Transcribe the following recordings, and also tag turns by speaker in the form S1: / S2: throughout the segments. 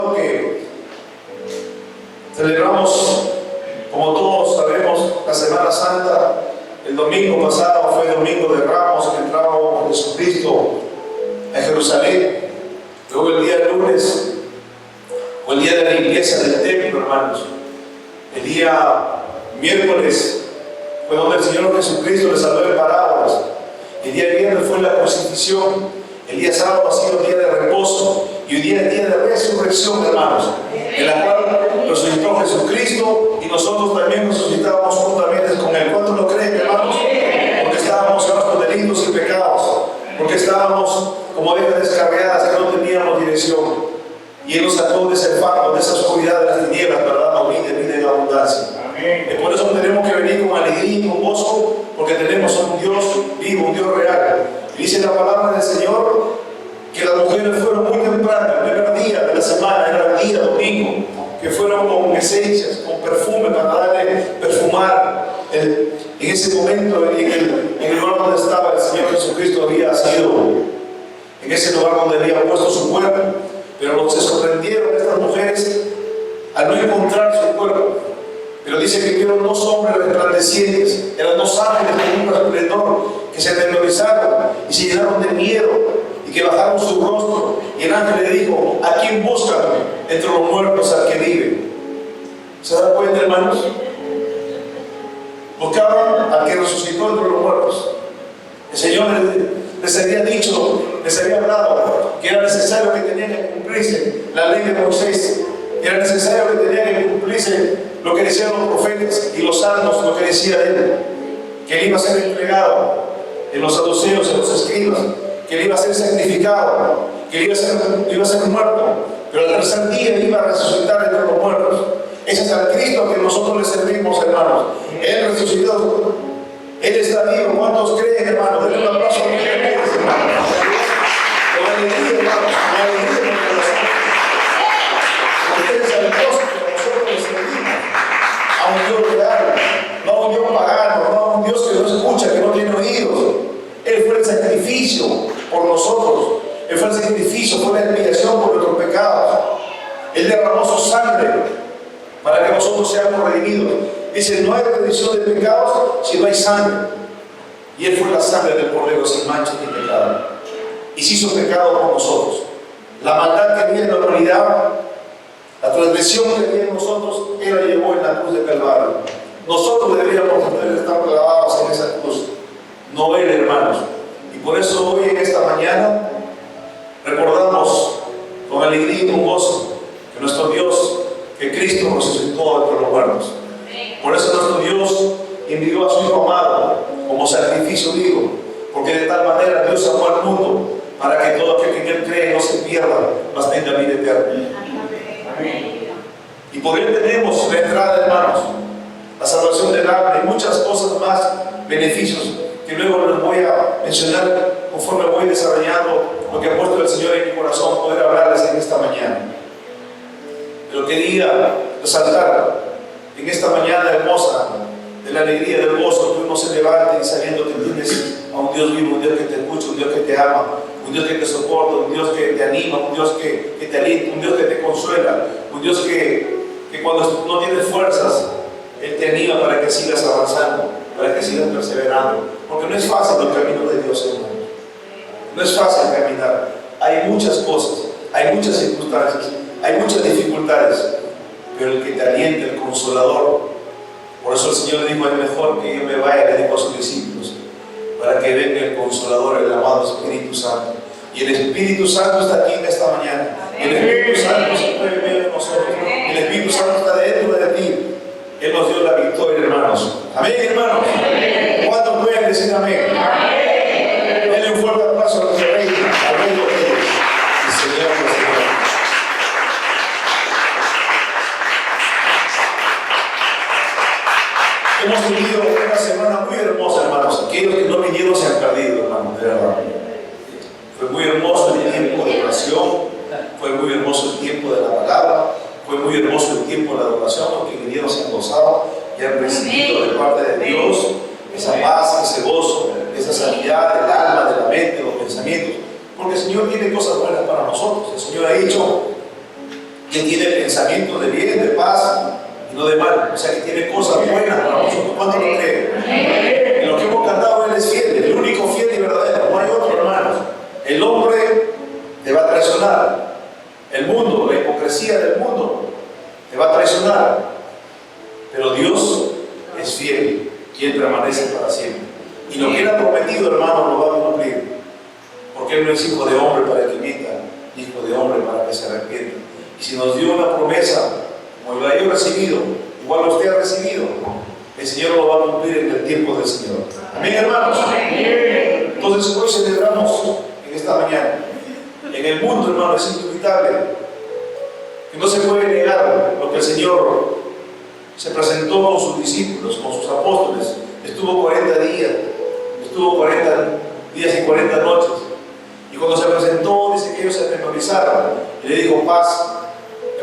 S1: Que celebramos, como todos sabemos, la Semana Santa. El domingo pasado fue el Domingo de Ramos, que entraba Jesucristo a Jerusalén. Luego el día lunes fue el día de la limpieza del templo, hermanos. El día miércoles fue donde el Señor Jesucristo les habló en parábolas. El día viernes fue la crucifixión. El día sábado ha sido el día de reposo. Y hoy día es el día de resurrección, hermanos, en la cual resucitó Jesucristo y nosotros también resucitábamos juntamente con Él. ¿Cuántos lo creen, hermanos? Porque estábamos muertos de delitos y pecados, porque estábamos como ovejas descarriadas que no teníamos dirección. Y Él nos sacó de ese fango, de esa oscuridad de las tinieblas, para darnos vida en abundancia. Y por eso tenemos que venir con alegría y con gozo, porque tenemos un Dios vivo, un Dios real. Y dice la palabra del Señor que las mujeres fueron muy tempranas, el primer día de la semana, era el día domingo, que fueron con esencias, con perfume, para darle, perfumar. En ese momento, en el lugar donde estaba el Señor Jesucristo, había sido, en ese lugar donde había puesto su cuerpo, pero se sorprendieron estas mujeres al no encontrar su cuerpo. Pero dice que vieron dos hombres resplandecientes, eran dos ángeles con un resplandor, que se atemorizaron y se llenaron de miedo, y que bajaron su rostro, y el ángel le dijo: ¿a quién buscan entre los muertos al que vive? ¿Se dan cuenta, hermanos? Buscaban al que resucitó entre los muertos. El Señor les había dicho, les había hablado que era necesario que tenían que cumplirse la ley de Moisés, que era necesario que tenían que cumplirse lo que decían los profetas y los salmos, lo que decía Él, que Él iba a ser entregado en los saduceos, en los escribas, que Él iba a ser sacrificado, que Él iba a ser muerto, pero al tercer día iba a resucitar entre los muertos. Ese es el Cristo que nosotros le servimos, hermanos. Él resucitó, Él está vivo. ¿Cuántos creen, hermanos? Denle un aplauso a los que creen, hermanos. Con alegría, hermanos, con alegría en el corazón. Ustedes saben que nosotros le servimos a un Dios real, no a un Dios pagano, no a un Dios que no escucha, que no tiene oídos. Él fue el sacrificio por nosotros. Él fue el sacrificio, fue la expiación por nuestros pecados. Él derramó su sangre para que nosotros seamos redimidos. Dice: no hay redención de pecados si no hay sangre. Y Él fue la sangre del Cordero sin mancha ni pecado. Y se hizo pecado por nosotros. La maldad que había en la humanidad, la transgresión que había en nosotros, Él la llevó en la cruz de Calvario. Nosotros deberíamos estar clavados en esa cruz, no Él, hermanos. Y por eso hoy, en esta mañana, recordamos con alegría y con gozo que nuestro Dios, que Cristo resucitó entre los muertos. Por eso nuestro Dios envió a su Hijo amado como sacrificio vivo, porque de tal manera Dios amó al mundo, para que todo aquel que en Él cree no se pierda, mas tenga vida eterna. Y por Él tenemos la entrada, hermanos, la salvación del alma y muchas cosas más, beneficios que luego les voy a mencionar conforme voy desarrollando lo que ha puesto el Señor en mi corazón, poder hablarles en esta mañana. Pero quería resaltar en esta mañana hermosa, de la alegría, del gozo, que uno se levante y sabiendo que tienes a un Dios vivo, un Dios que te escucha, un Dios que te ama, un Dios que te soporta, un Dios que te anima, un Dios que te alienta, un Dios que te consuela, un Dios que cuando no tienes fuerzas, Él te anima para que sigas avanzando, para que sigas perseverando. Porque no es fácil el camino de Dios, hermano. No es fácil caminar. Hay muchas cosas, hay muchas circunstancias, hay muchas dificultades. Pero el que te alienta, el consolador. Por eso el Señor dijo: es mejor que yo me vaya, le dijo a sus discípulos, para que venga el consolador, el amado Espíritu Santo. Y el Espíritu Santo está aquí en esta mañana. Y el Espíritu Santo se mueve en medio de nosotros. El Espíritu Santo está dentro de ti. Él nos dio la victoria, hermanos. Amén, hermanos. ¿Cuántos pueden decir amén? Denle un fuerte aplauso a nuestro Rey, al Rey de Reyes, y Señor de Señor. Hemos tenido una semana muy hermosa, hermanos. Aquellos que no vinieron se han perdido, hermanos, de verdad. Fue muy hermoso el tiempo de oración, fue muy hermoso el tiempo de la palabra, fue muy hermoso el tiempo de la adoración. Los que vinieron se han gozado y han recibido de parte de Dios esa paz, ese gozo, esa sanidad del alma, de la mente, de los pensamientos. Porque el Señor tiene cosas buenas para nosotros. El Señor ha dicho que tiene pensamiento de bien, de paz y no de mal. O sea, que tiene cosas buenas para nosotros. ¿Cuánto lo creen? En lo que hemos cantado, Él es fiel, el único fiel y verdadero. No hay otro, hermanos. El hombre te va a traicionar. El mundo, la hipocresía del mundo te va a traicionar. Pero Dios es fiel, quien permanece para siempre. Y lo que Él ha prometido, hermano, lo va a cumplir. Porque Él no es hijo de hombre para que mienta, ni hijo de hombre para que se arrepienta. Y si nos dio una promesa, como la he recibido, igual usted ha recibido, el Señor lo va a cumplir en el tiempo del Señor. Amén, hermanos. Entonces hoy celebramos en esta mañana. En el mundo, hermano, es indubitable que no se puede negar lo que el Señor se presentó con sus discípulos, con sus apóstoles. Estuvo 40 días y 40 noches. Y cuando se presentó, dice que ellos se memorizaron y le dijo: paz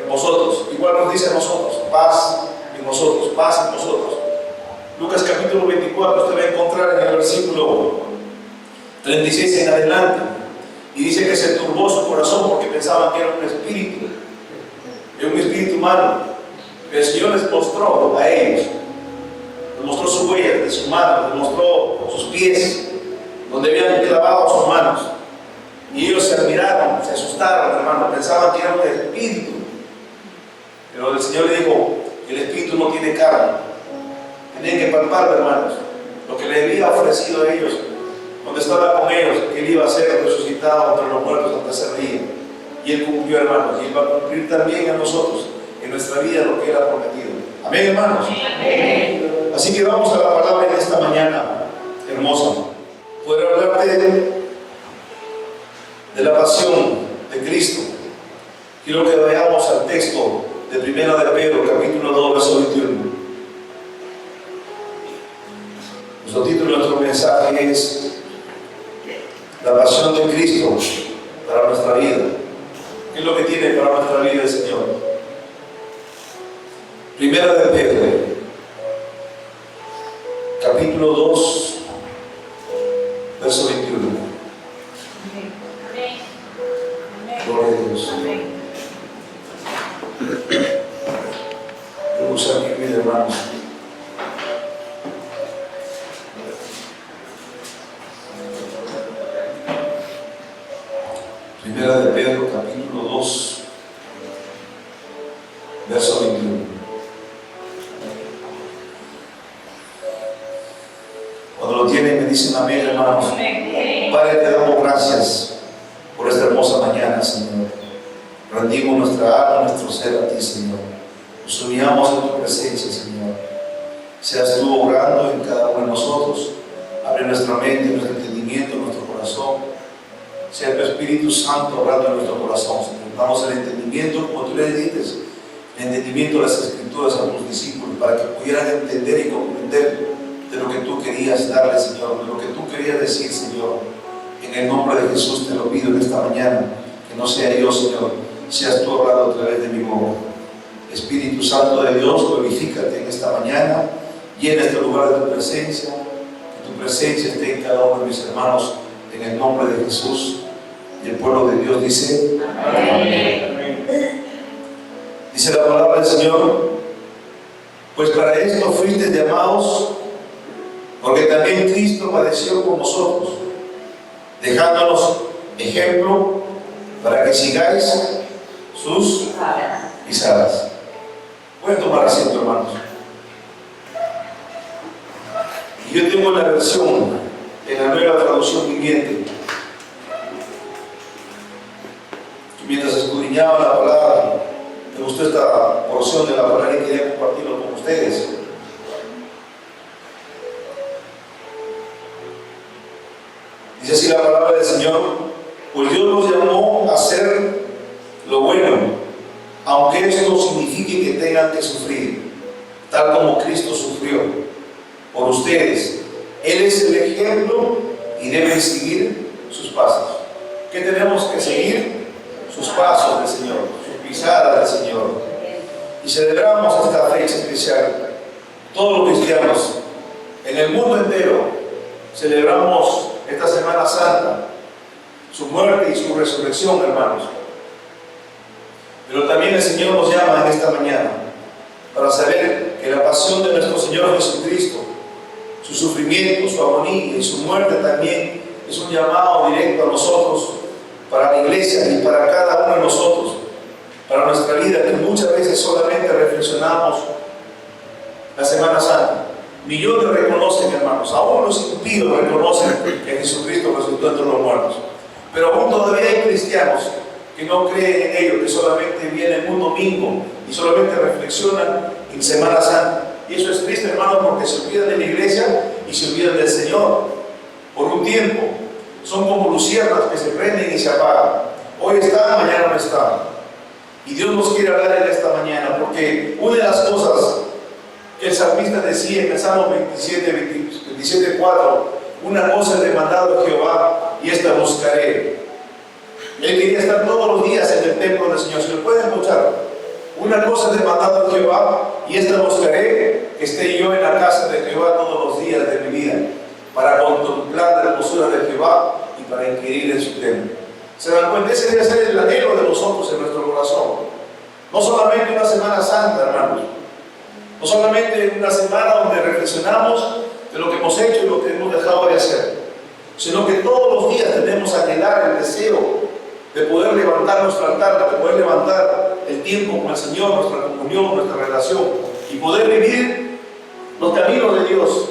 S1: en vosotros. Igual nos dice a nosotros: paz en vosotros, paz en vosotros. Lucas capítulo 24, usted va a encontrar en el versículo 36 en adelante. Y dice que se turbó su corazón porque pensaban que era un espíritu humano. Pero el Señor les mostró a ellos, les mostró su huella de sus manos, les mostró sus pies, donde habían clavado sus manos. Y ellos se admiraron, se asustaron, hermano, pensaban que era un espíritu. Pero el Señor le dijo que el espíritu no tiene carne. Tenían que palpar, hermanos, lo que le había ofrecido a ellos cuando estaba con ellos, que Él iba a ser resucitado entre los muertos al tercer día. Y Él cumplió, hermanos, y Él va a cumplir también a nosotros en nuestra vida lo que Él ha prometido. Amén, hermanos. Amén. Así que vamos a la palabra en esta mañana hermosa. Poder hablarte de la pasión de Cristo. Quiero que vayamos al texto de 1 de Pedro, capítulo 2, verso 21. Nuestro título de nuestro mensaje es la pasión de Cristo para nuestra vida. ¿Qué es lo que tiene para nuestra vida el Señor? 1 de Pedro, capítulo 2, verso 21. Gloria a Dios. Voy a usar mi vida, hermanos. Primera de Pedro, capítulo 2, verso 21. Cuando lo tienen, me dicen amén, hermanos. Padre, te damos gracias por esta hermosa mañana, Señor. Rendimos nuestra alma, nuestro ser a ti, Señor. Nos humillamos en tu presencia, Señor. Seas tú obrando en cada uno de nosotros. Abre nuestra mente, nuestro entendimiento, nuestro corazón. Sea tu Espíritu Santo obrando en nuestro corazón, Señor. Damos el entendimiento, como tú le dices, el entendimiento de las Escrituras a tus discípulos, para que pudieran entender y comprender de lo que tú querías darle, Señor, de lo que tú querías decir, Señor. En el nombre de Jesús te lo pido en esta mañana, que no sea yo, Señor, seas tú hablando a través de mi boca. Espíritu Santo de Dios, glorifícate en esta mañana, llena este lugar de tu presencia, que tu presencia esté en cada uno de mis hermanos, en el nombre de Jesús. Y el pueblo de Dios dice: amén. Dice la palabra del Señor: pues para esto fuisteis llamados, porque también Cristo padeció con nosotros, dejándonos ejemplo para que sigáis sus pisadas. Pueden tomar asiento, hermanos. Y yo tengo la versión en la nueva traducción viviente. Mientras escudriñaba la palabra, me gustó esta porción de la palabra y quería compartirlo con ustedes. Dice así la palabra del Señor: pues Dios nos llamó a hacer lo bueno, aunque esto signifique que tengan que sufrir, tal como Cristo sufrió por ustedes. Él es el ejemplo y deben seguir sus pasos. ¿Qué tenemos que seguir? Sus pasos del Señor, sus pisadas del Señor. Y celebramos esta fecha especial. Todos los cristianos en el mundo entero celebramos esta Semana Santa, su muerte y su resurrección, hermanos. Pero también el Señor nos llama en esta mañana para saber que la pasión de nuestro Señor Jesucristo, su sufrimiento, su agonía y su muerte también es un llamado directo a nosotros, para la iglesia y para cada uno de nosotros, para nuestra vida, que muchas veces solamente reflexionamos la Semana Santa. Millones reconocen, hermanos, aún los impíos reconocen que Jesucristo resucitó entre los muertos. Pero aún todavía hay cristianos que no creen en ello, que solamente vienen un domingo y solamente reflexionan en Semana Santa. Y eso es triste, hermano, porque se olvidan de la iglesia y se olvidan del Señor por un tiempo. Son como luciernas que se prenden y se apagan. Hoy están, mañana no están. Y Dios nos quiere hablar en esta mañana, porque una de las cosas que el salmista decía en el Salmo 27:4, una cosa he demandado a Jehová y esta buscaré. Él quería estar todos los días en el templo del Señor. Si lo pueden escuchar, una cosa he demandado a Jehová y esta buscaré, que esté yo en la casa de Jehová todos los días de mi vida, para contemplar la hermosura de Jehová y para inquirir en su templo. ¿Se dan cuenta? Ese debe ser el anhelo de nosotros en nuestro corazón. No solamente una Semana Santa, hermanos. No solamente una semana donde reflexionamos de lo que hemos hecho y lo que hemos dejado de hacer, sino que todos los días tenemos que anhelar el deseo de poder levantar nuestro altar, de poder levantar el tiempo con el Señor, nuestra comunión, nuestra relación, y poder vivir los caminos de Dios,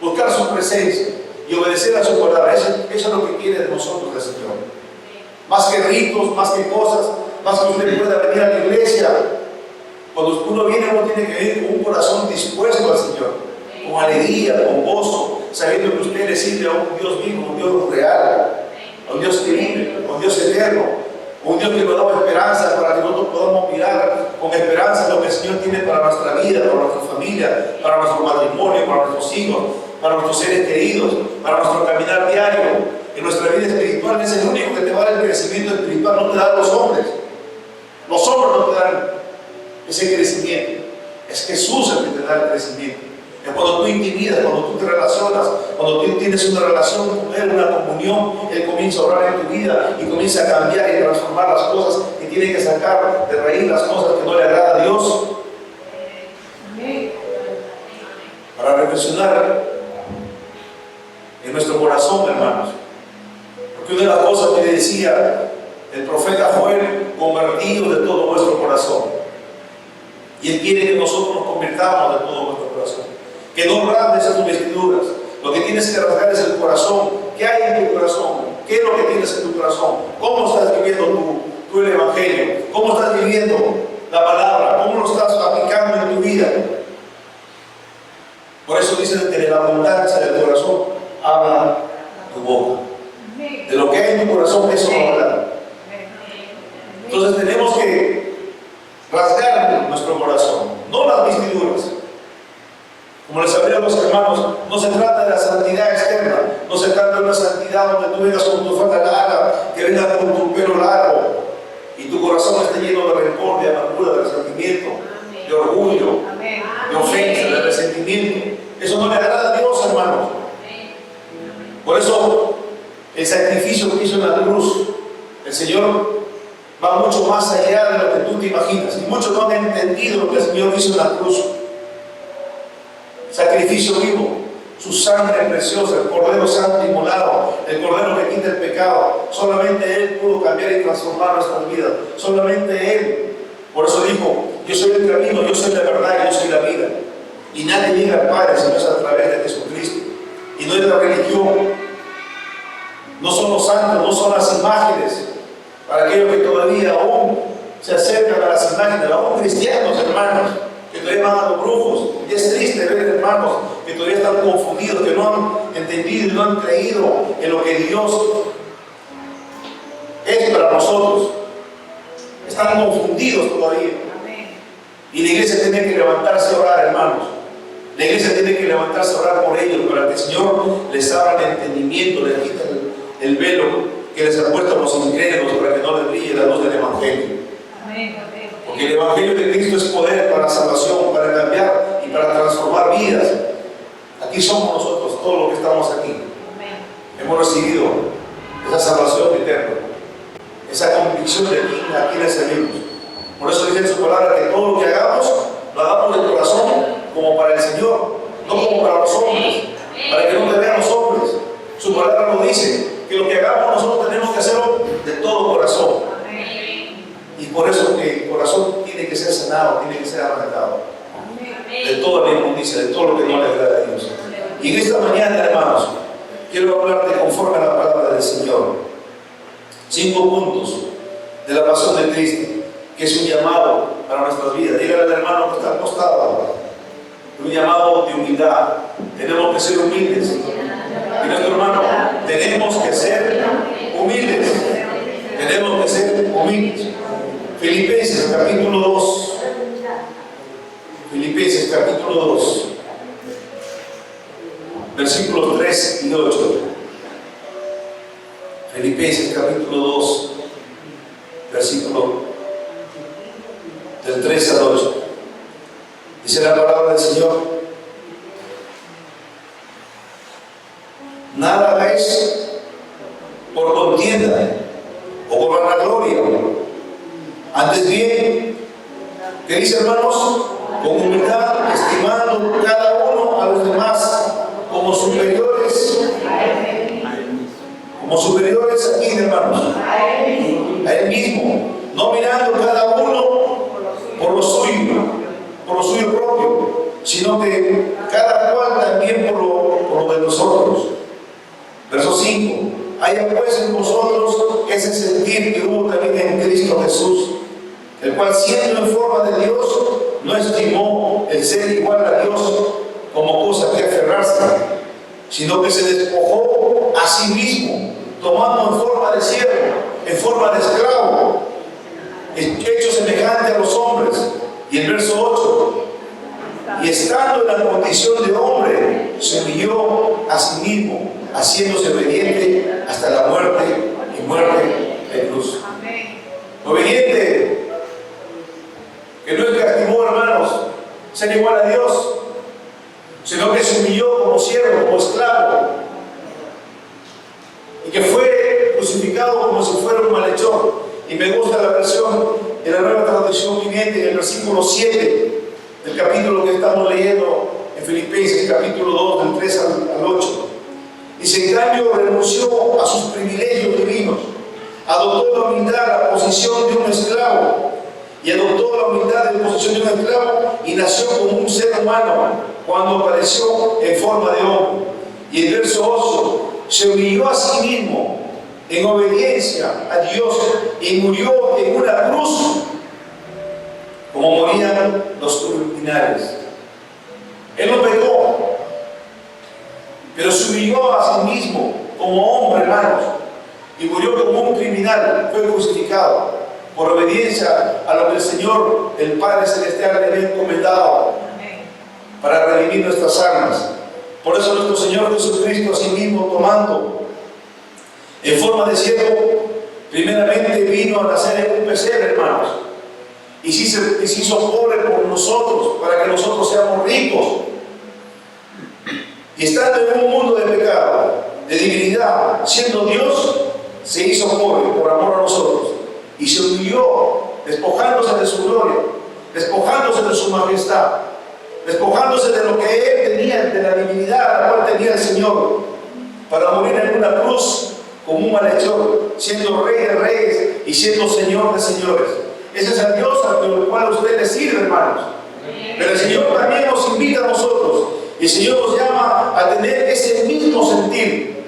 S1: buscar su presencia y obedecer a su palabra. Eso es lo que quiere de nosotros el Señor. Más que ritos, más que cosas, más que usted pueda venir a la iglesia. Cuando uno viene, uno tiene que venir con un corazón dispuesto al Señor, con alegría, con gozo, sabiendo que usted le sirve a un Dios vivo, un Dios real, a un Dios que vive, a un Dios eterno, a un Dios que nos da esperanza para que nosotros podamos mirar con esperanza lo que el Señor tiene para nuestra vida, para nuestra familia, para nuestro matrimonio, para nuestros hijos, para nuestros seres queridos, para nuestro caminar diario. En nuestra vida espiritual es el único que te va a dar el crecimiento espiritual, no te dan los hombres. Los hombres no te dan ese crecimiento. Es Jesús el que te da el crecimiento. Es cuando tú intimidas, cuando tú te relacionas, cuando tú tienes una relación con Él, una comunión, Él comienza a obrar en tu vida y comienza a cambiar y transformar las cosas que tiene que sacar de raíz, las cosas que no le agrada a Dios. Para reflexionar en nuestro corazón, hermanos. Porque una de las cosas que decía el profeta Joel, convertidos de todo vuestro corazón. Y Él quiere que nosotros nos convirtamos de todo nuestro corazón. Que no rasgues tus vestiduras. Lo que tienes que rasgar es el corazón. ¿Qué hay en tu corazón? ¿Qué es lo que tienes en tu corazón? ¿Cómo estás viviendo tú el Evangelio? ¿Cómo estás viviendo la palabra? ¿Cómo lo estás aplicando en tu vida? Por eso dicen que de la abundancia del corazón habla tu boca. De lo que hay en tu corazón, eso va a hablar. Entonces tenemos que rasgar nuestro corazón, no las vestiduras. Como les hablé a los hermanos, no se trata de la santidad externa, no se trata de una santidad donde tú vengas con tu falda larga, que vengas con tu pelo largo y tu corazón esté lleno de rencor, de amargura, de resentimiento, de orgullo, de ofensa, de resentimiento. Eso no le agrada a Dios, hermanos. Por eso el sacrificio que hizo en la cruz, el Señor va mucho más allá de lo que tú te imaginas. Y muchos no han entendido lo que el Señor hizo en la cruz. Sacrificio vivo, su sangre preciosa, el Cordero Santo inmolado, el Cordero que quita el pecado. Solamente Él pudo cambiar y transformar nuestras vidas. Solamente Él. Por eso dijo, yo soy el camino, yo soy la verdad, yo soy la vida. Y nadie llega al Padre si no es a través de Jesucristo. Y no es la religión, no son los santos, no son las imágenes. Para aquellos que todavía aún se acercan a las imágenes, aún cristianos, hermanos, que todavía van a los brujos. Y es triste ver, hermanos, que todavía están confundidos, que no han entendido y no han creído en lo que Dios es para nosotros. Están confundidos todavía. Y la iglesia tiene que levantarse a orar, hermanos. La iglesia tiene que levantarse a orar por ellos, para que el Señor les abra el entendimiento, les quite el velo que les ha puesto a los incrédulos, para que no les brille la luz del Evangelio. Porque el Evangelio de Cristo es poder para la salvación, para cambiar y para transformar vidas. Aquí somos nosotros, todos los que estamos aquí. Hemos recibido esa salvación eterna, esa convicción de a quiénes servimos. Por eso dice en su palabra que todo lo que hagamos, lo hagamos de corazón como para el Señor, no como para los hombres, para que no te vean los hombres. Su palabra lo dice, que lo que hagamos nosotros tenemos que hacerlo de todo corazón. Y por eso que el corazón tiene que ser sanado, tiene que ser arrancado de toda la inmundicia, de todo lo que no le agrada a Dios. Y en esta mañana, hermanos, quiero hablarte conforme a la palabra del Señor. 5 puntos de la pasión de Cristo, que es un llamado para nuestras vidas. Dígale al hermano que está al costado, un llamado de humildad. Tenemos que ser humildes. Y nuestro hermano, tenemos que ser humildes. Tenemos que ser humildes. Filipenses capítulo 2. Filipenses capítulo 2. Versículos 3 y 8. Filipenses capítulo 2. Versículo del 3 al 8. Dice la palabra del Señor: nada hagáis por contienda o por vanagloria, antes bien, queridos hermanos, con humildad, estimando cada uno a los demás como superiores aquí, hermanos, a él mismo, no mirando cada uno por lo suyo propio, sino que cada cual también por lo de nosotros. Verso 5: haya pues en vosotros ese sentir que hubo también en Cristo Jesús, el cual, siendo en forma de Dios, no estimó el ser igual a Dios como cosa que aferrarse, sino que se despojó a sí mismo, tomando en forma de siervo, en forma de esclavo, hecho semejante a los hombres. Y el verso 8: y estando en la condición de hombre, se humilló a sí mismo, haciéndose obediente hasta la muerte y muerte de cruz. Obediente, que no escatimó, hermanos, ser igual a Dios, sino que se humilló como siervo, como esclavo, y que fue crucificado como si fuera un malhechor. Y me gusta la versión de la Nueva Traducción Viviente, en el versículo 7 del capítulo que estamos leyendo en Filipenses, capítulo 2, del 3 al 8. Dice: en cambio renunció a sus privilegios divinos, adoptó la humildad, la posición de un esclavo, y adoptó la humildad de posición de un esclavo, y nació como un ser humano cuando apareció en forma de hombre. Y el verso 8: se humilló a sí mismo en obediencia a Dios y murió en una cruz como morían los criminales. Él no pecó, pero se humilló a sí mismo como hombre, hermanos, y murió como un criminal. Fue crucificado por obediencia a lo que el Señor, el Padre Celestial, le había encomendado para redimir nuestras almas. Por eso nuestro Señor Jesucristo, a sí mismo, tomando en forma de siervo, primeramente vino a nacer en un pesebre, hermanos, y se hizo pobre por nosotros, para que nosotros seamos ricos. Y estando en un mundo de pecado, de divinidad, siendo Dios, se hizo pobre por amor a nosotros, y se humilló, despojándose de su gloria, despojándose de su majestad, despojándose de lo que Él tenía, de la divinidad la cual tenía el Señor, para morir en una cruz como un malhechor, siendo Rey de reyes y siendo Señor de señores. Ese es el Dios al cual usted le sirve, hermanos. Pero el Señor también nos invita a nosotros, y el Señor nos llama a tener ese mismo sentir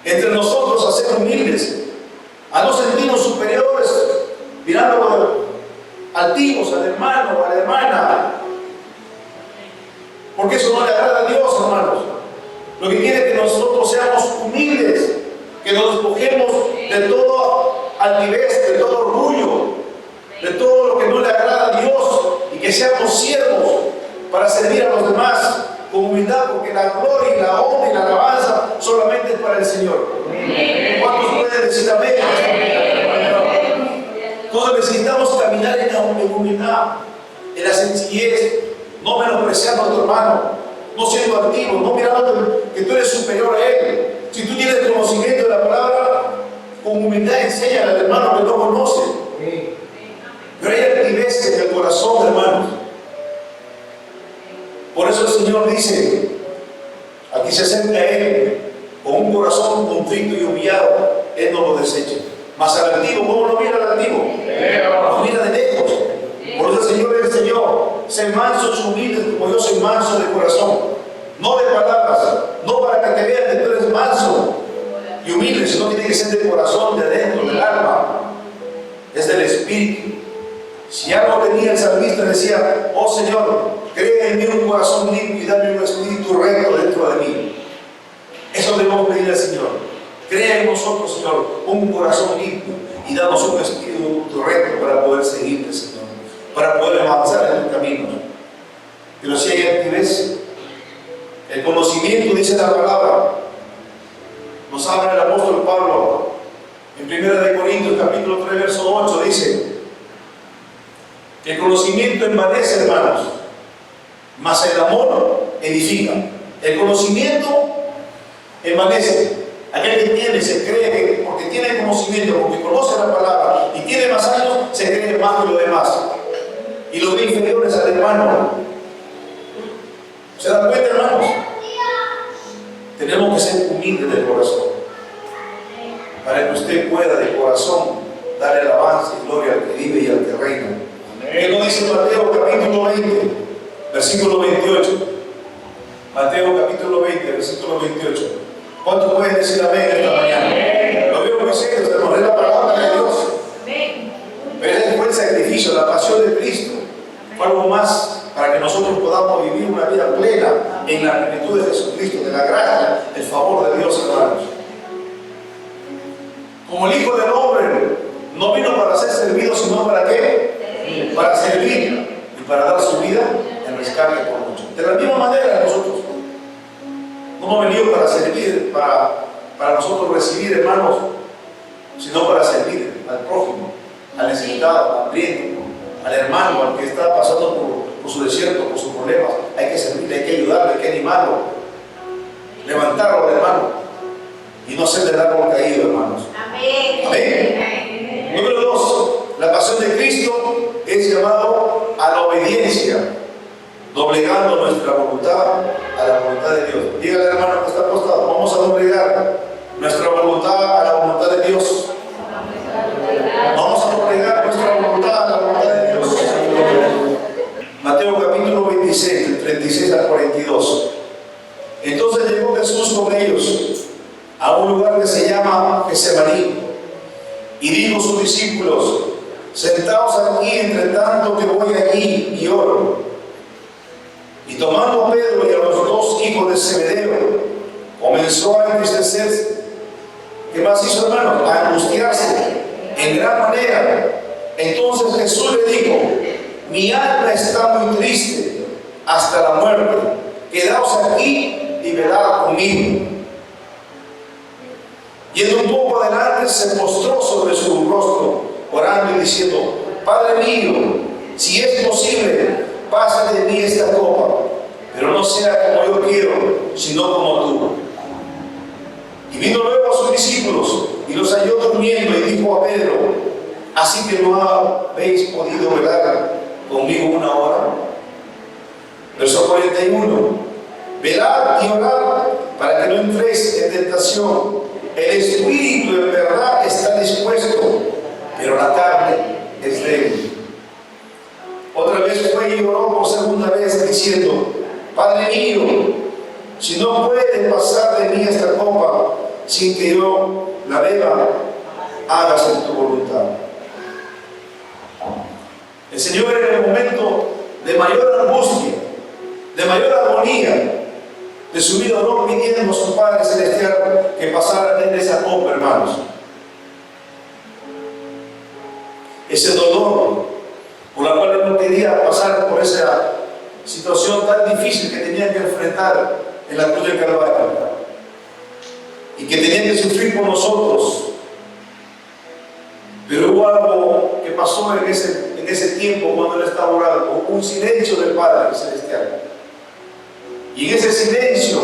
S1: entre nosotros, a ser humildes, a no sentirnos superiores, mirando altivos al hermano o a la hermana, porque eso no le agrada a Dios, hermanos. Lo que quiere es que nosotros seamos humildes, que nos despojemos de toda altivez, de todo orgullo, de todo lo que no le agrada a Dios, y que seamos siervos para servir a los demás con humildad, porque la gloria y la honra y la alabanza solamente es para el Señor. ¿Cuántos pueden decir amén? Todos necesitamos caminar en la humildad, en la sencillez, no menospreciando a tu hermano, no siendo altivo, no mirando que tú eres superior a él. Si tú tienes conocimiento de la palabra, con humildad enséñale al hermano que no conoce. Pero hay Señor dice, aquí se acerca a Él con un corazón contrito y humillado, Él no lo desecha. Mas al altivo, ¿cómo lo mira al altivo? Lo mira de lejos. Por eso el Señor le enseñó, sé mansos y humildes como yo soy manso de corazón. No de palabras, no para que te vean que tú eres manso y humilde, sino tiene que ser de corazón, de adentro, del alma. Es del espíritu. Si algo tenía el salmista, decía, oh Señor, crea en mí un corazón limpio y dame un espíritu recto dentro de mí. Eso debemos pedir al Señor. Crea en nosotros, Señor, un corazón limpio y danos un espíritu recto para poder seguirte, Señor, para poder avanzar en tu camino. Pero si hay altivez, el conocimiento, dice la palabra, nos habla el apóstol Pablo en 1 Corintios capítulo 3 verso 8, dice que el conocimiento envanece, hermanos, mas el amor edifica. El conocimiento envanece. Aquel que tiene, se cree que porque tiene conocimiento, porque conoce la palabra y tiene más años, se cree más que los demás y los ve inferiores al hermano. ¿Se dan cuenta, hermanos? Tenemos que ser humildes del corazón para que usted pueda de corazón darle alabanza y gloria al que vive y al que reina. ¿Qué nos dice Mateo capítulo 20, versículo 28? Mateo capítulo 20, versículo 28. ¿Cuántos pueden decir amén esta mañana? Lo veo muy serio, tenemos la palabra de Dios. Pero ese fue el sacrificio, la pasión de Cristo. Fue algo más para que nosotros podamos vivir una vida plena en la plenitud de Jesucristo, de la gracia, el favor de Dios, hermanos. Como el Hijo del Hombre no vino para ser servido, sino para ¿qué? Para servir y para dar su vida en rescate por muchos. De la misma manera nosotros no hemos venido para servir, para nosotros recibir, hermanos, sino para servir al prójimo, al necesitado, al hambriento, al hermano, al que está pasando por su desierto, por sus problemas. Hay que servirle, hay que ayudarle, hay que animarlo, levantarlo al hermano y no ser del árbol caído, hermanos. Amén. Amén. Número 2, la pasión de Cristo es llamado a la obediencia, doblegando nuestra voluntad a la voluntad de Dios. Dígale, hermano, que está apostado, vamos a doblegar nuestra voluntad a la voluntad de Dios. Vamos a doblegar nuestra voluntad a la voluntad de Dios. Mateo capítulo 26, del 36 al 42. Entonces llegó Jesús con ellos a un lugar que se llama Getsemaní y dijo a sus discípulos, sentaos aquí entre tanto que voy allí y oro. Y tomando a Pedro y a los dos hijos de Zebedeo, comenzó a entristecerse. ¿Qué más hizo, hermano? A angustiarse en gran manera. Entonces Jesús le dijo, mi alma está muy triste hasta la muerte. Quedaos aquí y velad conmigo. Yendo un poco adelante, se postró sobre su rostro, orando y diciendo, Padre mío, si es posible, pasa de mí esta copa, pero no sea como yo quiero, sino como tú. Y vino luego a sus discípulos y los halló durmiendo y dijo a Pedro, así que no habéis podido velar conmigo una hora. Verso 41. Velad y orad para que no entréis en tentación. El espíritu en verdad está dispuesto, pero la carne es débil. Otra vez fue y oró por segunda vez diciendo, Padre mío, si no puede pasar de mí esta copa sin que yo la beba, hágase tu voluntad. El Señor en el momento de mayor angustia, de mayor agonía de su vida, oró pidiendo a su Padre Celestial que pasara en esa copa, hermanos. Ese dolor por la cual él no quería pasar por esa situación tan difícil que tenía que enfrentar en la cruz del Calvario y que tenía que sufrir por nosotros. Pero hubo algo que pasó en ese tiempo cuando él estaba orando, un silencio del Padre Celestial. Y en ese silencio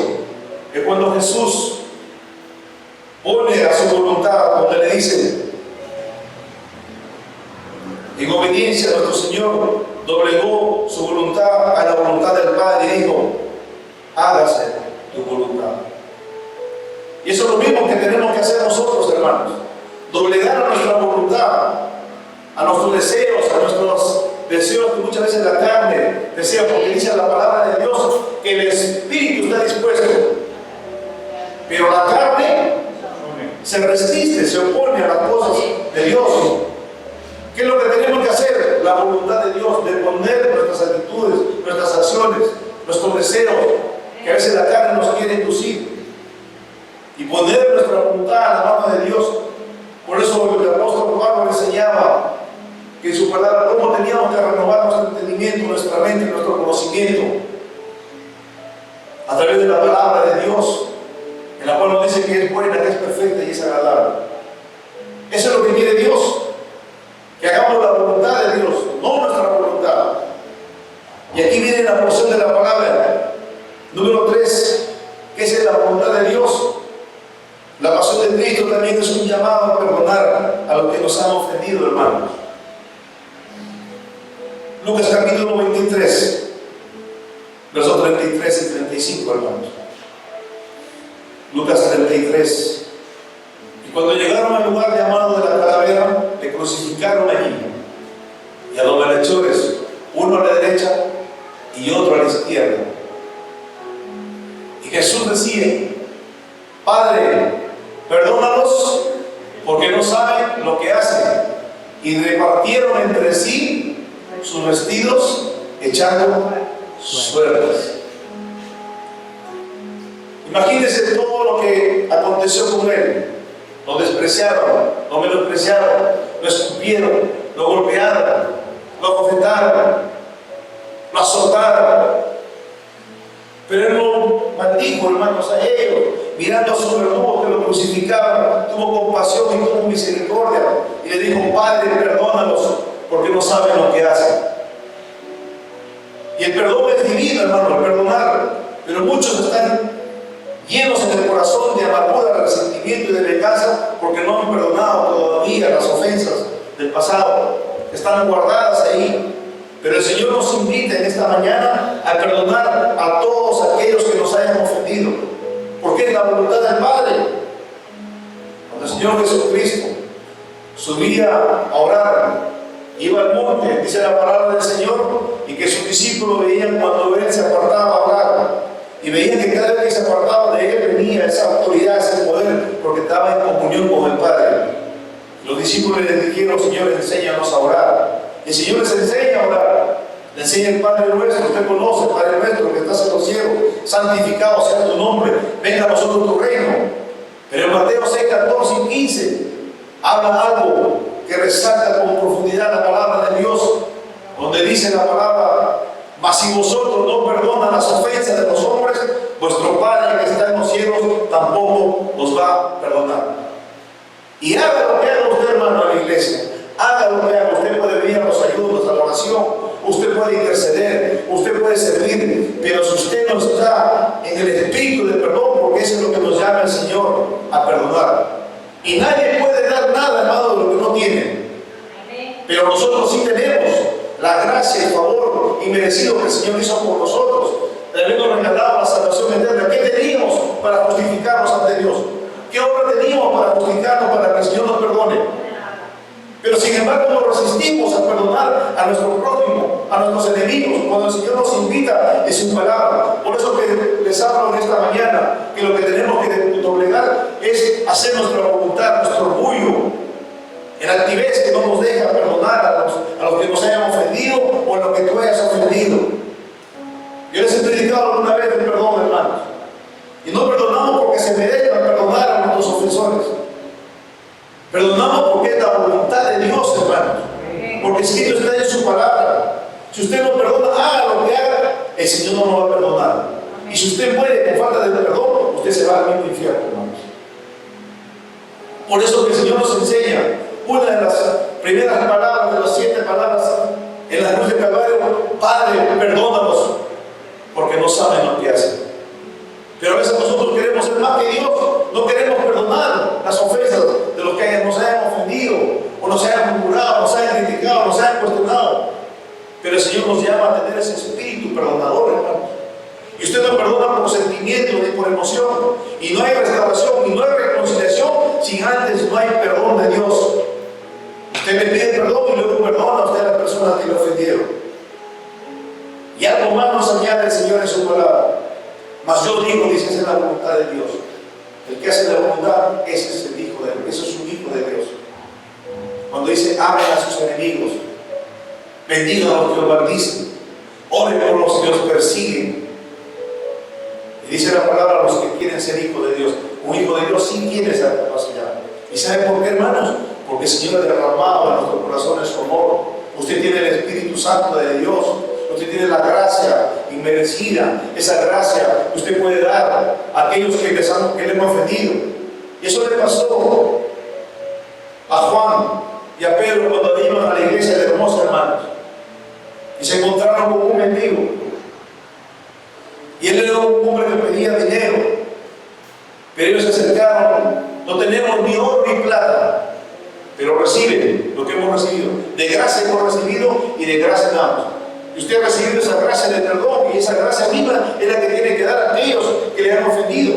S1: es cuando Jesús pone a su voluntad, donde le dice, en obediencia a nuestro Señor, doblegó su voluntad a la voluntad del Padre y dijo, hágase tu voluntad. Y eso es lo mismo que tenemos que hacer nosotros, hermanos. Doblegar a nuestra voluntad, a nuestros deseos, que muchas veces la carne desea, porque dice la palabra de Dios que el espíritu está dispuesto, pero la carne se resiste, se opone a las cosas de Dios. ¿Qué es lo que tenemos que hacer? La voluntad de Dios, de poner nuestras actitudes, nuestras acciones, nuestros deseos, que a veces la carne nos quiere inducir, y poner nuestra voluntad a la mano de Dios. Por eso el apóstol Pablo enseñaba que en su palabra cómo teníamos que renovar nuestro entendimiento, nuestra mente, nuestro conocimiento a través de la palabra de Dios, en la cual nos dice que es buena, que es perfecta y es agradable. Eso es lo que quiere Dios, que hagamos la voluntad de Dios, no nuestra voluntad. Y aquí viene la porción de la palabra número 3, que es la voluntad de Dios. La pasión de Cristo también es un llamado a perdonar a los que nos han ofendido, hermanos. Lucas capítulo 23, versos 33 y 35, hermanos. Lucas 33. Y cuando llegaron al lugar llamado de la calavera, le crucificaron allí. Y a los malhechores, uno a la derecha y otro a la izquierda. Y Jesús decía: Padre, perdónalos, porque no saben lo que hacen. Y repartieron entre sí sus vestidos, echando suertes. Imagínense todo lo que aconteció con él. Lo despreciaron, lo menospreciaron, lo escupieron, lo golpearon, lo bofetaron, lo azotaron. Pero él no maldijo, hermanos, a ellos, mirando a sus verdugos que lo crucificaban, tuvo compasión y tuvo misericordia, y le dijo: Padre, perdónalos, porque no saben lo que hacen. Y el perdón es divino, hermano, el perdonar. Pero muchos están llenos en el corazón de amargura, resentimiento y de venganza, porque no han perdonado todavía las ofensas del pasado. Están guardadas ahí. Pero el Señor nos invita en esta mañana a perdonar a todos aquellos que nos hayan ofendido, porque es la voluntad del Padre. Cuando el Señor Jesucristo subía a orar, iba al monte, dice la palabra del Señor, y que sus discípulos veían cuando él se apartaba a orar, y veían que cada vez que se apartaba de él venía esa autoridad, ese poder, porque estaba en comunión con el Padre. Los discípulos le dijeron: Señor, enséñanos a orar. Y el Señor les enseña a orar. Le enseña el Padre nuestro, usted conoce, Padre nuestro que estás en los cielos, santificado sea tu nombre, venga a nosotros tu reino. Pero en Mateo 6, 14 y 15 habla algo que resalta con profundidad la palabra de Dios, donde dice la palabra: mas si vosotros no perdonan las ofensas de los hombres, vuestro Padre que está en los cielos tampoco os va a perdonar. Y haga lo que haga usted, hermano, a la iglesia. Haga lo que haga. Usted puede venir a los ayunos, a la oración, usted puede interceder, usted puede servir, pero si usted no está en el espíritu de perdón, porque eso es lo que nos llama el Señor a perdonar. Y nadie puede dar nada, hermano, de lo que no tiene. Pero nosotros sí tenemos la gracia y el favor inmerecido que el Señor hizo por nosotros, de habernos regalado la salvación eterna. ¿Qué teníamos para justificarnos ante Dios? ¿Qué obra teníamos para justificarnos, para que el Señor nos perdone? Pero sin embargo nos resistimos a perdonar a nuestro prójimo, a nuestros enemigos, cuando el Señor nos invita en su palabra. Por eso que les hablo en esta mañana, que lo que tenemos que doblegar es hacer nuestra voluntad, nuestro orgullo, el altivez que no nos deja perdonar a los que nos hayan ofendido o a los que tú hayas ofendido. Yo les he predicado alguna vez el perdón, hermanos. Y no perdonamos porque se merezca perdonar a nuestros ofensores. Perdonamos porque es la voluntad de Dios, hermanos. Porque escrito está en su palabra. Si usted no perdona, haga lo que haga, el Señor no lo va a perdonar. Y si usted muere con falta de perdón, usted se va al mismo infierno, hermanos. Por eso que el Señor nos enseña una de las primeras palabras, de las 7 palabras en la cruz de Calvario: Padre, perdónanos, porque no saben lo que hacen. Pero a veces nosotros queremos ser más que Dios, no queremos perdonar las ofensas de los que nos hayan ofendido, o nos hayan murmurado, nos hayan criticado, nos hayan cuestionado. Pero el Señor nos llama a tener ese espíritu perdonador, hermanos. Y usted no perdona por sentimiento ni por emoción. Y no hay restauración y no hay reconciliación si antes no hay perdón de Dios. Usted le pide perdón y luego perdona a usted a las personas que le ofendieron. Y algo más nos añade el Señor en su palabra. Mas yo digo, dice, esa es la voluntad de Dios. El que hace la voluntad, ese es el Hijo de Dios. Ese es un Hijo de Dios. Cuando dice, amen a sus enemigos, bendigan a los que los maldicen, oren por los que los persiguen. Y dice la palabra a los que quieren ser hijos de Dios. Un hijo de Dios sí tiene esa capacidad. ¿Y sabe por qué, hermanos? Porque el Señor ha derramado en nuestros corazones su amor. Usted tiene el Espíritu Santo de Dios. Usted tiene la gracia inmerecida. Esa gracia que usted puede dar a aquellos que le hemos ofendido. Y eso le pasó a Juan y a Pedro cuando iban a la iglesia de Hermosa, hermanos. Y se encontraron con un mendigo. Y él era un hombre que pedía dinero. Pero ellos se acercaron. No tenemos ni oro ni plata, pero reciben lo que hemos recibido. De gracia hemos recibido y de gracia damos. Y usted ha recibido esa gracia de perdón, y esa gracia viva es la que tiene que dar a aquellos que le han ofendido.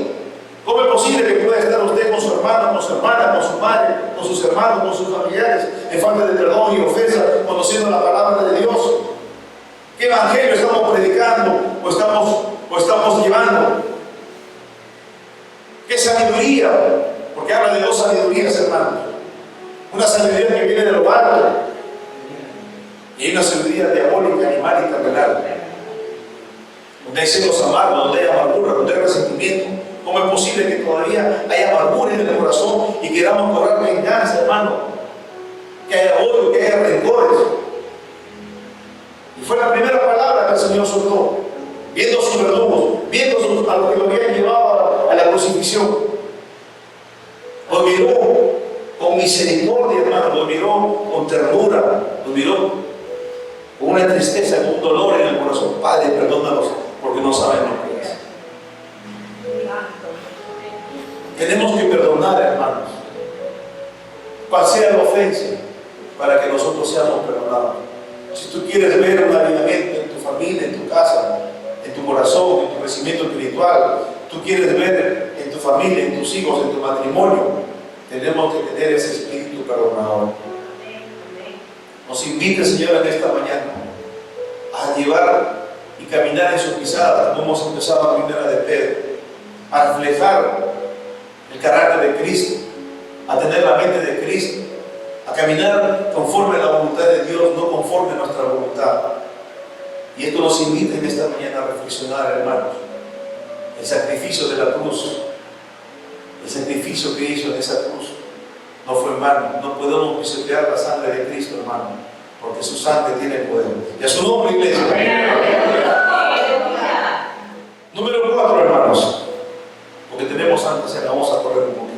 S1: ¿Cómo es posible que pueda estar usted con su hermano, con su hermana, con su madre, con sus hermanos, con sus familiares, en falta de perdón y ofensa, conociendo la palabra de Dios? ¿Qué evangelio estamos predicando o estamos llevando? ¿Qué sabiduría? Porque habla de dos sabidurías, hermanos. Una sabiduría que viene de lo alto y hay una sabiduría diabólica, animal y terrenal. Donde hay celos amargos, donde hay amargura, donde hay resentimiento. ¿Cómo es posible que todavía haya amargura en el corazón y queramos cobrar venganza, hermano? Que haya odio, que haya rencores. Y fue la primera palabra que el Señor soltó, viendo a sus verdugos, viendo a los que lo habían llevado a la crucifixión. Los miró con misericordia, hermano, los miró con ternura, los miró con una tristeza, con un dolor en el corazón. Padre, perdónalos porque no saben lo que es. Tenemos que perdonar, hermanos, cual sea la ofensa, para que nosotros seamos perdonados. Si tú quieres ver un avivamiento en tu familia, en tu casa, en tu corazón, en tu crecimiento espiritual, tú quieres ver en tu familia, en tus hijos, en tu matrimonio, tenemos que tener ese espíritu perdonador. Nos invita el Señor en esta mañana a llevar y caminar en sus pisadas, como hemos empezado la primera de Pedro, a reflejar el carácter de Cristo, a tener la mente de Cristo, a caminar conforme a la voluntad de Dios, no conforme a nuestra voluntad. Y esto nos invita en esta mañana a reflexionar, hermanos, el sacrificio de la cruz, el sacrificio que hizo en esa cruz, no fue en vano. No podemos pisotear la sangre de Cristo, hermano, porque su sangre tiene poder. Y a su nombre, iglesia. Número 4, hermanos, porque tenemos antes y vamos a correr un poquito.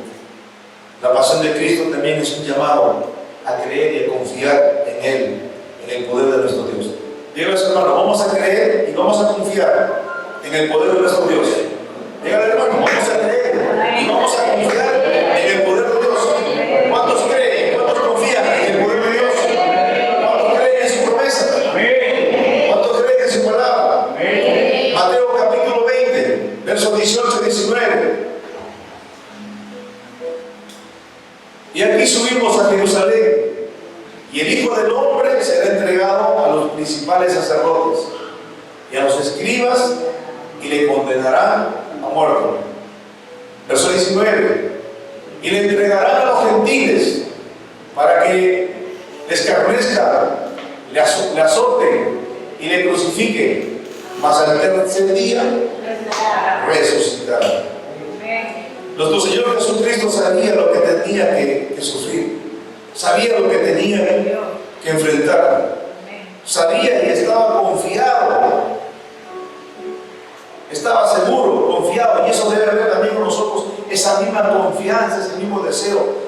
S1: La pasión de Cristo también es un llamado a creer y a confiar en Él, en el poder de nuestro Dios. Dígale, hermano, vamos a creer y vamos a confiar en el poder de nuestro Dios. Dígale, hermano, vamos a creer y vamos a confiar en el poder de Dios. ¿Cuántos creen? ¿Cuántos confían en el poder de Dios? ¿Cuántos creen en su promesa? ¿Cuántos creen en su palabra? Mateo capítulo 20, versos 18 y 19. Y aquí subimos a Jerusalén, y el Hijo del Hombre será entregado a los principales sacerdotes y a los escribas, y le condenarán a muerte. Verso 19. Y le entregarán a los gentiles para que les escarnezcan, le azoten y le crucifiquen, mas al tercer día resucitará. Nuestro Señor Jesucristo sabía lo que tenía que sufrir, sabía lo que tenía que enfrentar, sabía y estaba confiado, estaba seguro, confiado, y eso debe haber también con nosotros, esa misma confianza, ese mismo deseo,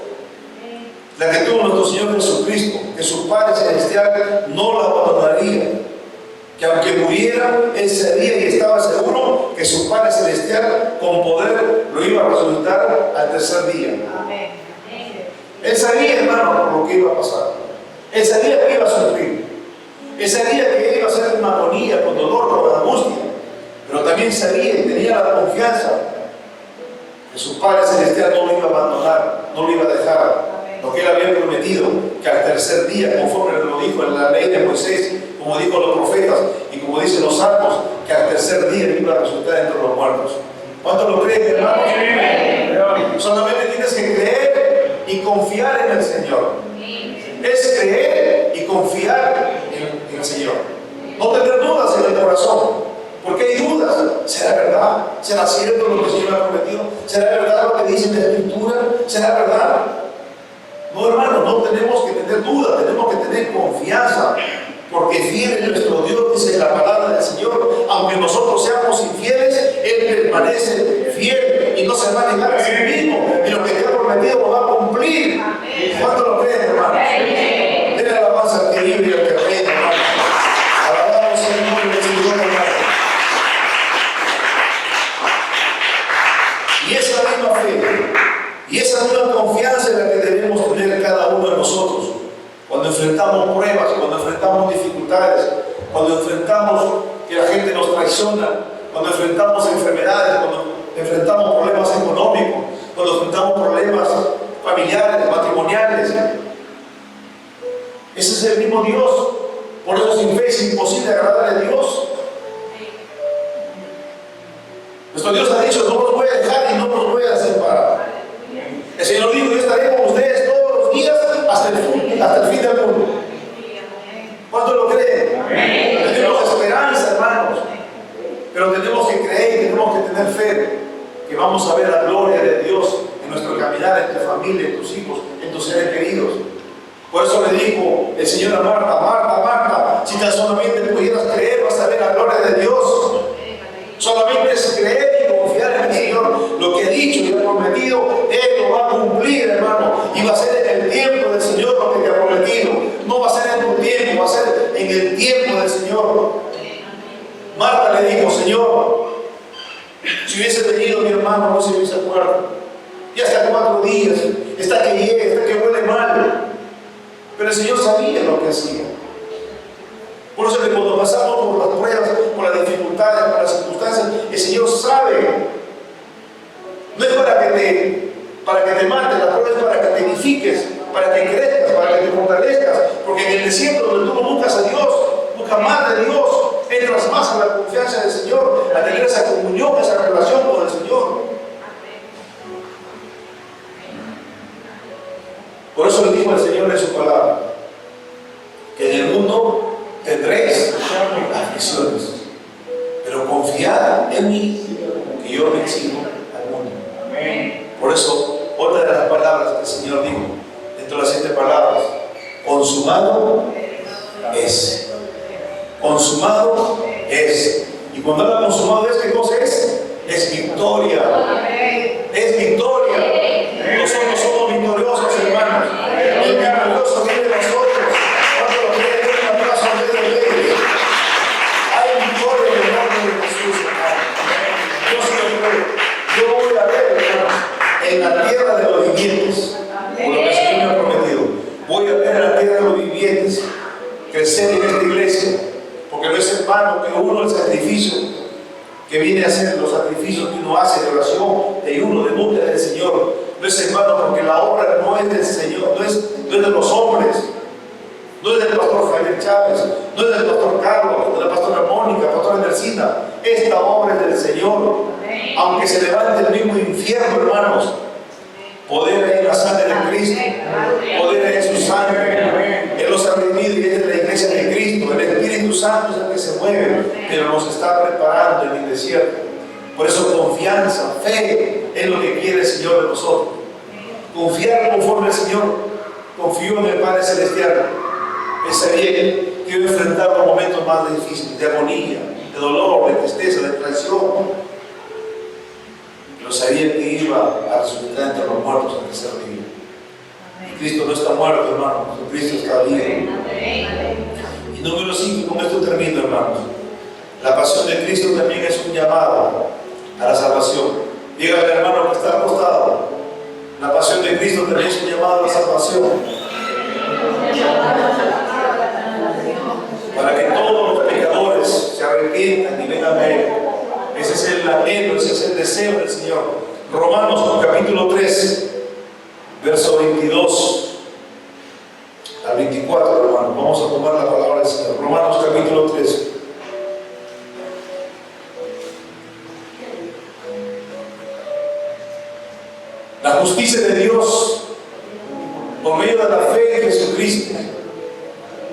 S1: la que tuvo nuestro Señor Jesucristo, que su Padre Celestial no lo abandonaría, que aunque muriera, Él sabía y estaba seguro que su Padre Celestial con poder lo iba a resucitar al tercer día. Amén. Él sabía, hermano, por lo que iba a pasar. Él sabía que iba a sufrir. Él sabía que iba a ser una agonía, con dolor, con angustia. Pero también también sabía y tenía la confianza que su Padre Celestial no lo iba a abandonar, no lo iba a dejar, porque Él había prometido que al tercer día, conforme lo dijo en la ley de Moisés, como dijo los profetas y como dicen los salmos, que al tercer día iba a resucitar entre los muertos. ¿Cuánto lo creen, hermanos? Solamente tienes que creer y confiar en el Señor. Es creer y confiar en el Señor. No tener dudas en el corazón. Porque hay dudas. ¿Será verdad? ¿Será cierto lo que el Señor ha prometido? ¿Será verdad lo que dice la Escritura? ¿Será verdad? No, hermano, no tenemos que tener dudas, tenemos que tener confianza. Porque fiel es nuestro Dios, dice la palabra del Señor. Aunque nosotros seamos infieles, Él permanece fiel y no se va a negar a sí mismo. Y lo que te ha prometido lo va a cumplir. ¿Cuánto lo creen, hermano? Denle alabanza al que vive y al que reina, hermano. Alabamos el nombre del Señor, hermano. Y esa misma fe y esa misma confianza es la que debemos tener cada uno de nosotros. Cuando enfrentamos pruebas, cuando enfrentamos dificultades, cuando enfrentamos que la gente nos traiciona, cuando enfrentamos enfermedades, cuando enfrentamos problemas económicos, cuando enfrentamos problemas familiares, matrimoniales. Ese es el mismo Dios. Por eso sin fe es imposible agradar a Dios. Nuestro Dios ha dicho, no los voy a dejar y no los voy a separar. El Señor dijo, yo estaré con ustedes todos los días hasta el fin del mundo. ¿Cuánto lo creen? Tenemos esperanza, hermanos. Pero tenemos que creer y tenemos que tener fe que vamos a ver la gloria de Dios en nuestro caminar, en tu familia, en tus hijos, en tus seres queridos. Por eso le dijo el Señor a Marta, Marta, Marta, si tan solamente pudieras creer, vas a ver la gloria de Dios. Solamente es creer y confiar en el Señor. Lo que ha dicho y ha prometido, Él lo va a cumplir, hermano. Y va a ser en el tiempo del Señor lo que te ha prometido. No va a ser en tu tiempo, va a ser en el tiempo del Señor. Marta le dijo, Señor, si hubiese venido mi hermano, no se hubiese muerto. Ya hasta 4 días, está que llegue, está que huele mal. Pero el Señor sabía lo que hacía. Por eso que cuando pasamos por las pruebas, por las dificultades, por las circunstancias, el Señor sabe. No es para que te mates, la prueba es para que te edifiques, para que crezcas, para que te fortalezcas. Porque en el desierto donde tú no buscas a Dios, buscas más de Dios, entras más a la confianza del Señor, a tener esa comunión, esa relación con el Señor. Por eso le dijo el Señor en su palabra, que en el mundo tendréis aflicciones, pero confiad en mí, que yo vencido al mundo. Por eso, otra de las palabras que el Señor dijo, dentro de las 7 palabras, consumado es. Consumado es. Y cuando habla consumado es, ¿qué cosa es? Es victoria. Es victoria. Nosotros somos victoriosos, hermanos. El victorioso viene de nosotros. Cuando lo creen, den un abrazo a Dios de ellos. Hay victoria en el nombre de Jesús, hermano. Yo sí lo creo. Yo voy a ver, hermanos, en la tierra de los vivientes, por lo que el Señor me ha prometido. Voy a ver en la tierra de los vivientes crecer en esta iglesia, porque no es en vano que uno el sacrificio que viene a hacer, los sacrificios que uno hace de oración, de ayuno, de búsqueda del Señor, no es en vano, porque la obra no es del Señor, no es de los hombres, no es del pastor Javier Chávez, no es del pastor Carlos, de la pastora Mónica, pastora Nercina. Esta obra es del Señor. Aunque se levante el mismo infierno, hermanos, poder hay en la sangre de Cristo, poder hay en su sangre. Él los ha redimido y es de la iglesia de Cristo. El Espíritu Santo es el que se mueve, pero nos está preparando en el desierto. Por eso confianza, fe es lo que quiere el Señor de nosotros. Confiar conforme el Señor confió en el Padre Celestial. Él sabía que iba a enfrentar los momentos más difíciles, de agonía, de dolor, de tristeza, de traición. Pero sabía que iba a resucitar entre los muertos al tercer día. Y Cristo no está muerto, hermano. Cristo está vivo. Y número 5, con esto termino, hermanos. La pasión de Cristo también es un llamado a la salvación. Dígale, hermano, que está acostado. La pasión de Cristo también es un llamado a la salvación. Para que todos los pecadores se arrepientan y vengan a Él. Ese el anhelo, ese es el deseo del Señor. Romanos capítulo 3, verso 22 al 24, hermano. Vamos a tomar la palabra del Señor. Romanos capítulo 3. La justicia de Dios por medio de la fe en Jesucristo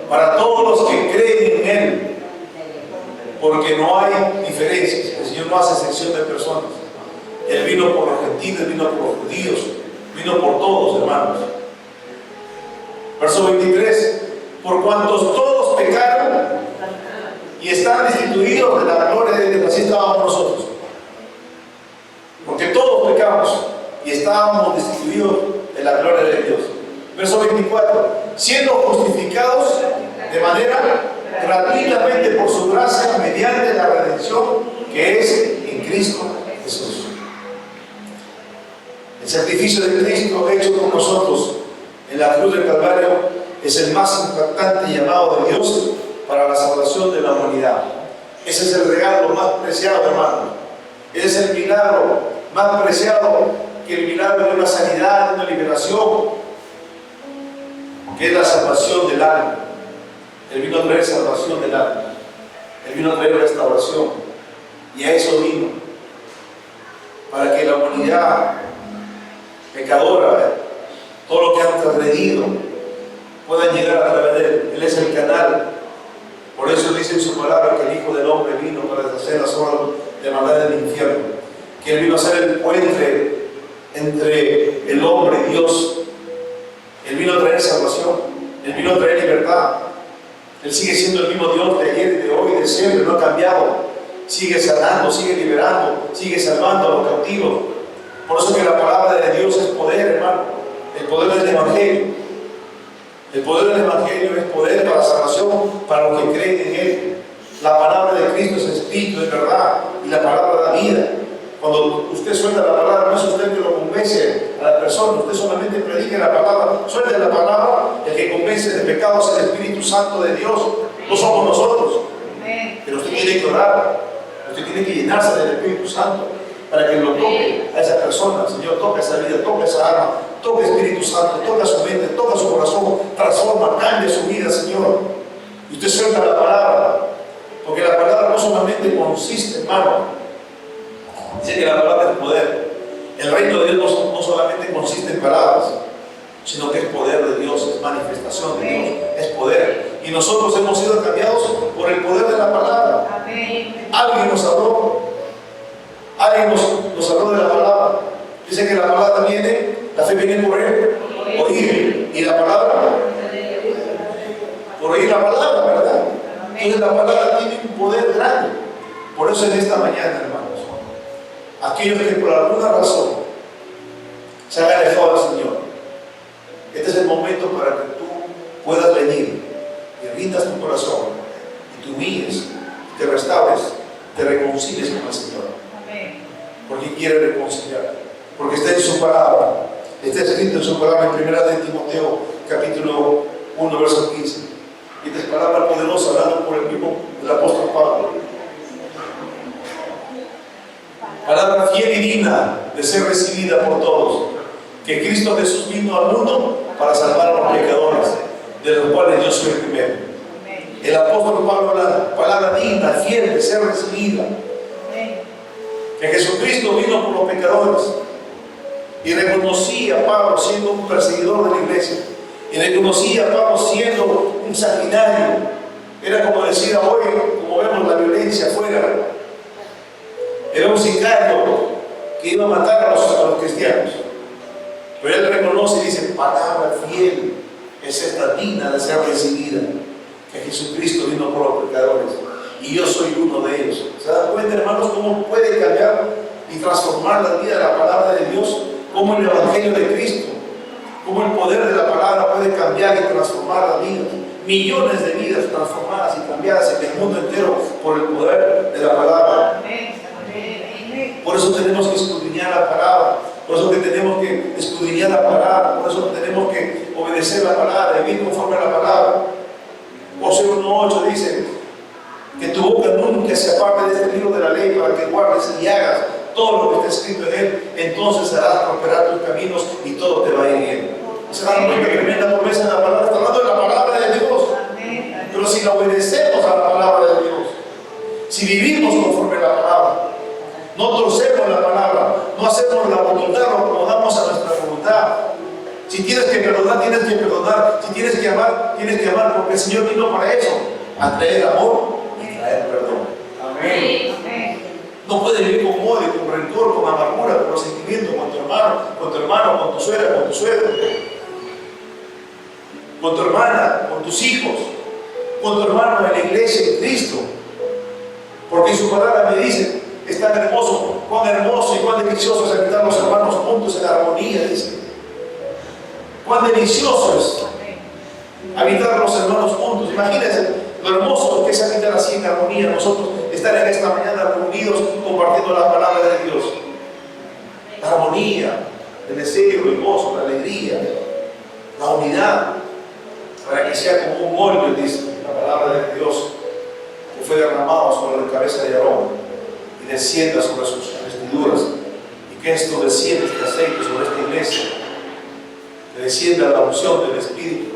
S1: para todos los que creen en Él, porque no hay diferencias. El Señor no hace excepción de personas. Él vino por los gentiles, vino por los judíos, vino por todos, hermanos. Verso 23: por cuantos todos pecaron y están destituidos de la gloria de Dios. Así estábamos nosotros, porque todos pecamos y estábamos destituidos de la gloria de Dios. Verso 24: siendo justificados de manera gratuitamente por su gracia mediante la redención que es en Cristo Jesús. El sacrificio de Cristo hecho por nosotros en la cruz del Calvario es el más impactante llamado de Dios para la salvación de la humanidad. Ese es el regalo más preciado, hermano. Ese es el milagro más preciado que el milagro de una sanidad, de una liberación, que es la salvación del alma. Él vino a traer salvación del alma. Él vino a traer restauración. Y a eso vino. Para que la humanidad pecadora, todo lo que han transgredido, puedan llegar a través de Él. Él es el canal. Por eso dice en su palabra que el Hijo del Hombre vino para deshacer las obras de maldad del infierno. Que Él vino a ser el puente entre el hombre y Dios. Él vino a traer salvación. Él vino a traer libertad. Él sigue siendo el mismo Dios de ayer y de hoy y de siempre. No ha cambiado. Sigue sanando, sigue liberando, sigue salvando a los cautivos. Por eso que la palabra de Dios es poder, hermano. El poder del Evangelio. El poder del Evangelio es poder para la salvación, para los que creen en Él. La palabra de Cristo es espíritu, es verdad, y la palabra da vida. Cuando usted suelta la palabra, no es usted que lo convence a la persona, usted solamente predique la palabra, suelte la palabra. El que convence de pecados es el Espíritu Santo de Dios, no somos nosotros. Pero usted tiene que orar, usted tiene que llenarse del Espíritu Santo para que lo toque a esa persona. Señor, toca esa vida, toca esa alma, toca Espíritu Santo, toca su mente, toca su corazón, transforma, cambia su vida, Señor. Y usted suelta la palabra, porque la palabra no solamente consiste, hermano. Dice que la palabra es poder. El reino de Dios no solamente consiste en palabras, sino que es poder de Dios, es manifestación de Dios, es poder. Y nosotros hemos sido cambiados por el poder de la palabra. Alguien nos habló, alguien nos habló de la palabra. Dice que la palabra viene, la fe viene por él, oír, y la palabra, por oír la palabra, ¿verdad? Entonces la palabra tiene un poder grande. Por eso en esta mañana, hermanos, aquellos que por alguna razón se han alejado del Señor, este es el momento para que tú puedas venir y rindas tu corazón y te humilles, te restaures, te reconcilies con el Señor. Porque quiere reconciliar, porque está en su palabra, está escrito en su palabra en 1 de Timoteo capítulo 1 verso 15. Y esta es palabra poderosa hablando por el mismo del apóstol Pablo. Palabra fiel y digna de ser recibida por todos, que Cristo Jesús vino al mundo para salvar a los pecadores, de los cuales yo soy el primero. El apóstol Pablo habla, palabra digna, fiel de ser recibida, que Jesucristo vino por los pecadores, y reconocía a Pablo siendo un perseguidor de la iglesia, y reconocía a Pablo siendo un sanguinario. Era como decir hoy, como vemos la violencia afuera, era un sicario que iba a matar a los cristianos. Pero él reconoce y dice, palabra fiel es esta digna de ser recibida, que Jesucristo vino por los pecadores y yo soy uno de ellos. ¿Se dan cuenta, hermanos, cómo puede cambiar y transformar la vida de la palabra de Dios? Cómo el Evangelio de Cristo, cómo el poder de la palabra puede cambiar y transformar la vida. Millones de vidas transformadas y cambiadas en el mundo entero por el poder de la palabra. Por eso tenemos que escudriñar la palabra, por eso que tenemos que escudriñar la palabra, por eso tenemos que obedecer la palabra, vivir conforme a la palabra. Josué 1:8 dice, Que tu boca nunca se aparte de este libro de la ley, para que guardes y hagas todo lo que está escrito en él. Entonces harás prosperar tus caminos y todo te va a ir bien. ¿Se dan cuenta que tremenda promesa en la palabra? Está hablando de la palabra de Dios. Pero si la obedecemos a la palabra de Dios, si vivimos conforme a la palabra, no torcemos la palabra, no hacemos la voluntad, lo acomodamos a nuestra voluntad. Si tienes que perdonar, tienes que perdonar. Si tienes que amar, tienes que amar, porque el Señor vino para eso, a traer amor y traer perdón. Amén. No puedes vivir con odio, con rencor, con amargura, con resentimiento, con tu hermano, con tu suegra, con tu suegro, con tu hermana, con tus hijos, con tu hermano en la iglesia en Cristo. Porque su palabra me dice, es tan hermoso, cuán hermoso y cuán delicioso es habitar los hermanos juntos en armonía, dice. Cuán delicioso es habitar los hermanos juntos. Imagínense lo hermoso que es habitar así en armonía. Nosotros estar en esta mañana reunidos compartiendo la palabra de Dios. La armonía, el deseo, el gozo, la alegría, la unidad, para que sea como un molde, dice la palabra de Dios, que fue derramado sobre la cabeza de Aarón y descienda sobre sus vestiduras, y que esto descienda, este aceite sobre esta iglesia, que descienda la unción del Espíritu,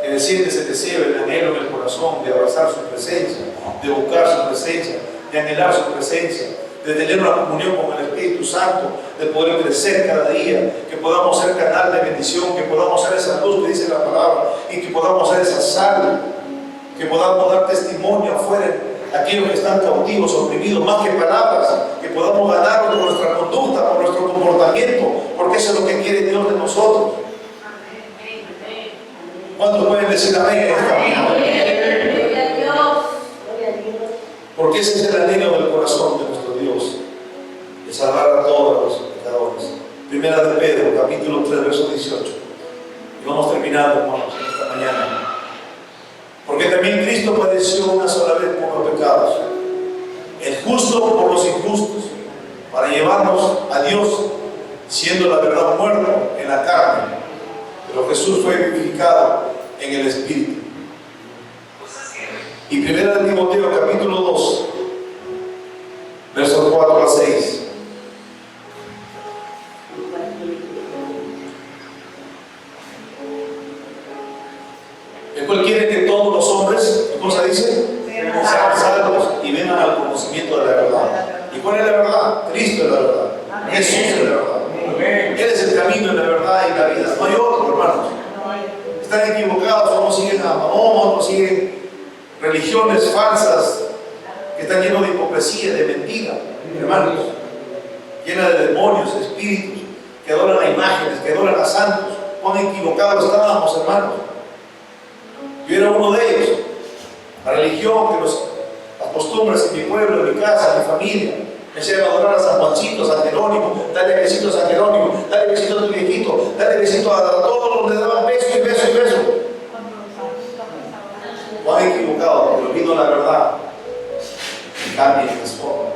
S1: que desciende ese deseo, el anhelo en el corazón de abrazar su presencia, de buscar su presencia, de anhelar su presencia, de tener una comunión con el Espíritu Santo, de poder crecer cada día, que podamos ser canal de bendición, que podamos ser esa luz que dice la palabra, y que podamos ser esa sal, que podamos dar testimonio afuera a aquellos que están cautivos, oprimidos, más que palabras, que podamos ganar por nuestra conducta, por nuestro comportamiento, porque eso es lo que quiere Dios de nosotros. ¿Cuántos pueden decir amén en esta mañana? Porque ese es el anhelo del corazón de nuestro Dios, de salvar a todos los pecadores. Primera de Pedro, capítulo 3, verso 18. Y vamos terminando, hermanos, esta mañana. Porque también Cristo padeció una sola vez por los pecados, el justo por los injustos, para llevarnos a Dios, siendo la verdad muerto en la carne. Pero Jesús fue vivificado en el Espíritu. Y primera de Timoteo capítulo 2, versos 4 a 6. El cual quiere que todos los hombres, ¿qué cosa dice? Sean salvos y vengan al conocimiento de la verdad. ¿Y cuál es la verdad? Cristo es la verdad. Jesús es la verdad. Él es el camino, la verdad y la vida. No hay otro, hermanos. Están equivocados, unos siguen a Mahoma, otros siguen religiones falsas que están llenos de hipocresía, de mentira, hermanos, llenas de demonios, espíritus que adoran a imágenes, que adoran a santos. Cuán equivocados estábamos, hermanos. Yo era uno de ellos. La religión, las costumbres en mi pueblo, en mi casa, en mi familia, me llevan a adorar a San Juancito, a San Jerónimo, dale besito a San Jerónimo, dale besito a tu viejito, dale besito a todos los que le daban beso y beso y beso. Cuán equivocado, pero vino la verdad, que cambia y transforma,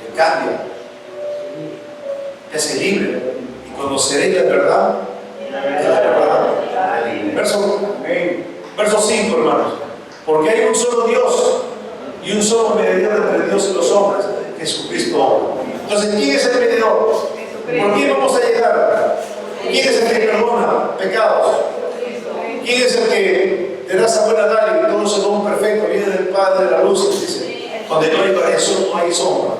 S1: que cambia, que hace libre, y conoceréis la verdad, de la verdad. Verso 5, hermanos. Porque hay un solo Dios y un solo mediador entre Dios y los hombres, Jesucristo. Entonces, ¿quién es el mediador? ¿Por quién vamos a llegar? ¿Quién es el que perdona pecados? ¿Quién es el que te da esa buena dádiva y todo ese don perfecto viene del Padre de la luz? Dice, donde no hay variación, no hay sombra.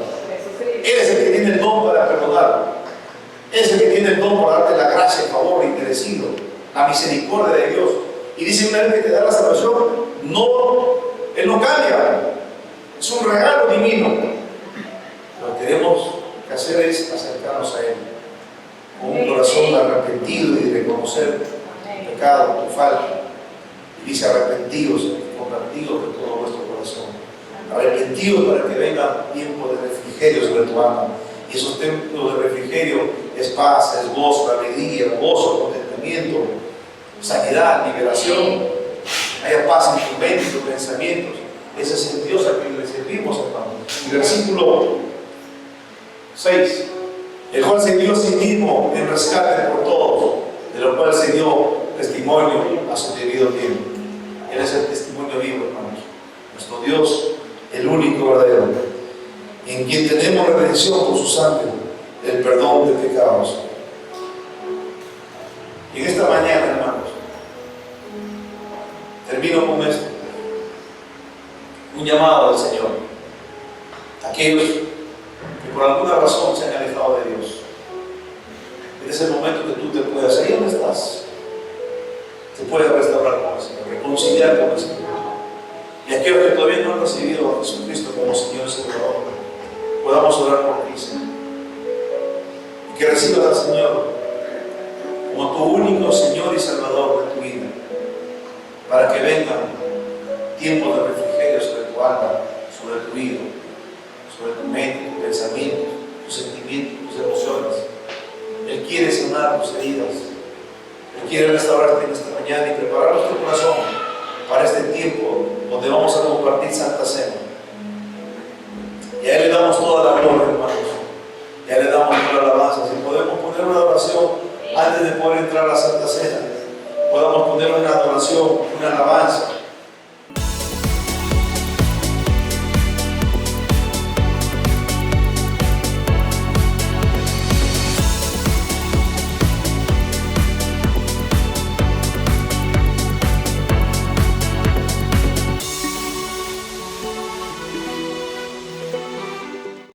S1: Él es el que tiene el don para perdonar. Él es el que tiene el don para darte la gracia, el favor inmerecido, la misericordia de Dios. Y dice, una vez que te da la salvación, Él no cambia. Es un regalo divino. Lo que tenemos que hacer es acercarnos a Él con un corazón arrepentido y reconocer tu pecado, tu falta. Y dice, arrepentidos y convertidos de todo vuestro corazón. Arrepentidos para que venga tiempo de refrigerio sobre tu alma. Y esos tiempos de refrigerio es paz, es gozo, alegría, gozo, contentamiento, sanidad, liberación. Haya paz en tu mente, en tus pensamientos. Ese es el Dios a quien le servimos, hermano. Y versículo 6. El cual se dio a sí mismo en rescate por todos, de lo cual se dio testimonio a su debido tiempo. Él es el testimonio vivo, hermanos. nuestro Dios, el único verdadero, en quien tenemos redención por su sangre, el perdón de pecados. Y en esta mañana, hermanos, termino con esto. Un llamado del Señor. Aquellos que por alguna razón se han alejado de Dios. Este es el momento que tú te puedas, ahí donde estás, te puedes restaurar con el Señor, reconciliar con el Señor. Y aquellos que todavía no han recibido a Jesucristo como Señor y Salvador, podamos orar por ti, Señor. Y que recibas al Señor como tu único Señor y Salvador de tu vida, para que vengan tiempos de refrigerio sobre tu alma, sobre tu vida, sobre tu mente, tus pensamientos, tus sentimientos, tus emociones. Él quiere sanar tus heridas. Él quiere restaurarte en esta mañana y preparar nuestro corazón para este tiempo donde vamos a compartir Santa Cena. Y a Él le damos toda la gloria, hermanos. Y a Él le damos toda la alabanza. Si podemos poner una oración antes de poder entrar a la Santa Cena, podamos poner una adoración, una alabanza.